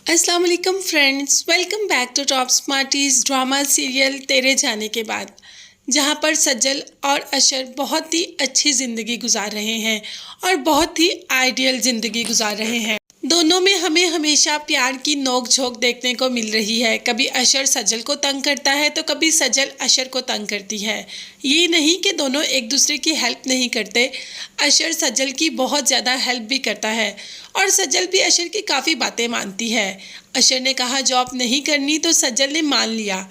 अस्सलाम वालेकुम friends, welcome back to Top Smarties drama serial तेरे जाने के बाद, जहां पर सज्जल और अशर बहुत ही अच्छी ज़िंदगी गुजार रहे हैं और बहुत ही आइडियल ज़िंदगी गुजार रहे हैं। दोनों में हमें हमेशा प्यार की नोक झोंक देखने को मिल रही है। कभी अशर सज्जल को तंग करता है तो कभी सज्जल अशर को तंग करती है। ये नहीं कि दोनों एक दूसरे की हेल्प नहीं करते, अशर सज्जल की बहुत ज़्यादा हेल्प भी करता है और सज्जल भी अशर की काफ़ी बातें मानती है। अशर ने कहा जॉब नहीं करनी तो सज्जल ने मान लिया,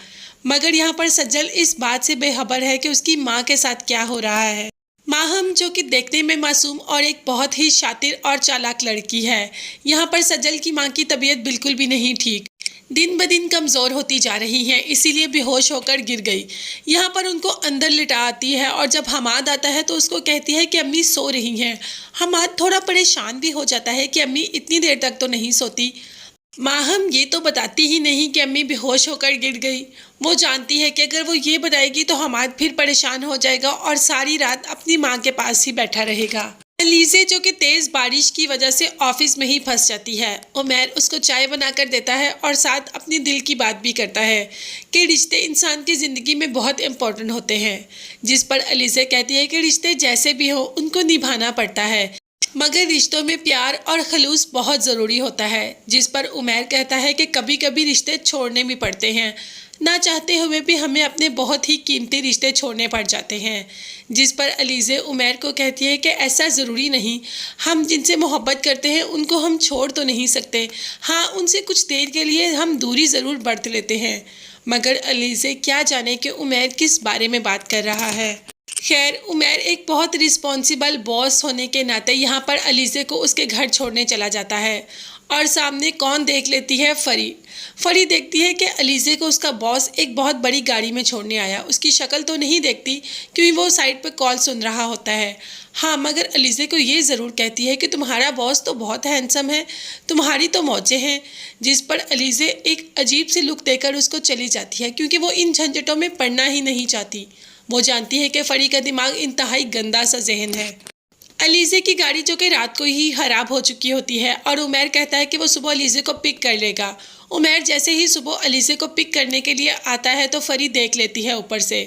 मगर यहाँ पर सज्जल इस बात से बेखबर है कि उसकी माँ के साथ क्या हो रहा है। माहम जो कि देखने में मासूम और एक बहुत ही शातिर और चालाक लड़की है, यहाँ पर सज्जल की माँ की तबीयत बिल्कुल भी नहीं ठीक, दिन ब दिन कमज़ोर होती जा रही है, इसीलिए बेहोश होकर गिर गई। यहाँ पर उनको अंदर लिटा आती है और जब हमाद आता है तो उसको कहती है कि अम्मी सो रही हैं। हमाद थोड़ा परेशान भी हो जाता है कि अम्मी इतनी देर तक तो नहीं सोती। माहम ये तो बताती ही नहीं कि अम्मी बेहोश होकर गिर गई। वो जानती है कि अगर वो ये बताएगी तो हमाद फिर परेशान हो जाएगा और सारी रात अपनी माँ के पास ही बैठा रहेगा। अलीज़े जो कि तेज़ बारिश की वजह से ऑफिस में ही फंस जाती है। उमैर उसको चाय बनाकर देता है और साथ अपनी दिल की बात भी करता है कि रिश्ते इंसान की ज़िंदगी में बहुत इम्पोर्टेंट होते हैं, जिस पर अलीज़े कहती है कि रिश्ते जैसे भी हो उनको निभाना पड़ता है, मगर रिश्तों में प्यार और खलूस बहुत ज़रूरी होता है। जिस पर उमैर कहता है कि कभी कभी रिश्ते छोड़ने भी पड़ते हैं, ना चाहते हुए भी हमें अपने बहुत ही कीमती रिश्ते छोड़ने पड़ जाते हैं। जिस पर अलीज़े उमैर को कहती है कि ऐसा ज़रूरी नहीं, हम जिनसे मोहब्बत करते हैं उनको हम छोड़ तो नहीं सकते, हाँ उनसे कुछ देर के लिए हम दूरी ज़रूर बरत लेते हैं। मगर अलीज़े क्या जाने कि उमैर किस बारे में बात कर रहा है। खैर, उमैर एक बहुत रिस्पॉन्सिबल बॉस होने के नाते यहाँ पर अलीज़े को उसके घर छोड़ने चला जाता है और सामने कौन देख लेती है, फरी देखती है कि अलीज़े को उसका बॉस एक बहुत बड़ी गाड़ी में छोड़ने आया। उसकी शक्ल तो नहीं देखती क्योंकि वो साइड पर कॉल सुन रहा होता है, हाँ मगर अलीज़े को ये ज़रूर कहती है कि तुम्हारा बॉस तो बहुत हैंडसम है, तुम्हारी तो मौजें हैं। जिस पर अलीज़े एक अजीब सी लुक देकर उसको चली जाती है क्योंकि वो इन झंझटों में पड़ना ही नहीं चाहती। वो जानती है कि फरी का दिमाग इंतहाई गंदा सा जहन है। अलीज़े की गाड़ी जो कि रात को ही ख़राब हो चुकी होती है और उमैर कहता है कि वो सुबह अलीज़े को पिक कर लेगा। उमैर जैसे ही सुबह अलीज़े को पिक करने के लिए आता है तो फरी देख लेती है ऊपर से।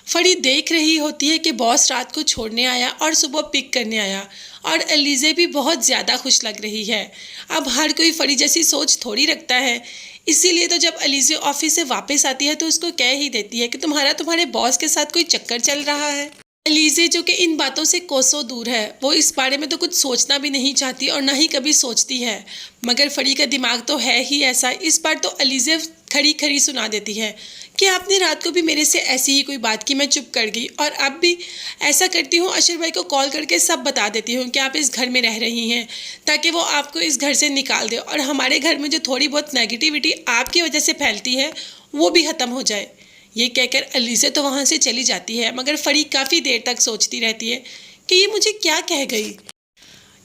फरी देख रही होती है कि बॉस रात को छोड़ने आया और सुबह पिक करने आया और अलीज़े भी बहुत ज़्यादा खुश लग रही है। अब हर कोई फरी जैसी सोच थोड़ी रखता है, इसीलिए तो जब अलीज़े ऑफिस से वापस आती है तो उसको कह ही देती है कि तुम्हारे बॉस के साथ कोई चक्कर चल रहा है। अलीज़े जो कि इन बातों से कोसों दूर है, वो इस बारे में तो कुछ सोचना भी नहीं चाहती और ना ही कभी सोचती है, मगर फरी का दिमाग तो है ही ऐसा। इस बार तो अलीज़े खड़ी खड़ी सुना देती है कि आपने रात को भी मेरे से ऐसी ही कोई बात की, मैं चुप कर गई और अब भी ऐसा करती हूँ, अशर भाई को कॉल करके सब बता देती हूँ कि आप इस घर में रह रही हैं ताकि वो आपको इस घर से निकाल दे और हमारे घर में जो थोड़ी बहुत नेगेटिविटी आपकी वजह से फैलती है वो भी ख़त्म हो जाए। ये कहकर अलीज़े तो वहाँ से चली जाती है, मगर फरी काफ़ी देर तक सोचती रहती है कि ये मुझे क्या कह गई,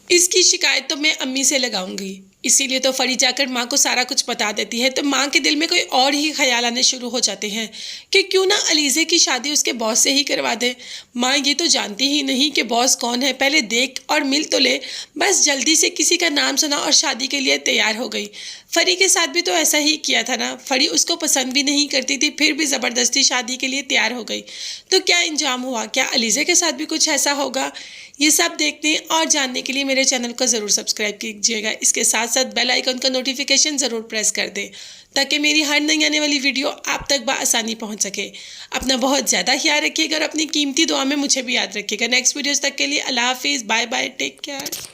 इसकी शिकायत तो मैं अम्मी से लगाऊंगी। इसीलिए तो फरी जाकर माँ को सारा कुछ बता देती है तो माँ के दिल में कोई और ही ख्याल आने शुरू हो जाते हैं कि क्यों ना अलीज़े की शादी उसके बॉस से ही करवा दे। माँ ये तो जानती ही नहीं कि बॉस कौन है, पहले देख और मिल तो ले, बस जल्दी से किसी का नाम सुना और शादी के लिए तैयार हो गई। फरी के साथ भी तो ऐसा ही किया था ना, फरी उसको पसंद भी नहीं करती थी फिर भी ज़बरदस्ती शादी के लिए तैयार हो गई। तो क्या इंजाम हुआ, क्या अलीज़े के साथ भी कुछ ऐसा होगा? ये सब देखने और जानने के लिए मेरे चैनल को ज़रूर सब्सक्राइब कीजिएगा। इसके साथ साथ बेल आइकन का नोटिफिकेशन ज़रूर प्रेस कर दें ताकि मेरी हर नई आने वाली वीडियो आप तक बआसानी पहुंच सके। अपना बहुत ज़्यादा ख्याल रखिएगा और अपनी कीमती दुआ में मुझे भी याद रखिएगा। नेक्स्ट वीडियोज़ तक के लिए अल्लाह हाफिज़, बाय बाय, टेक केयर।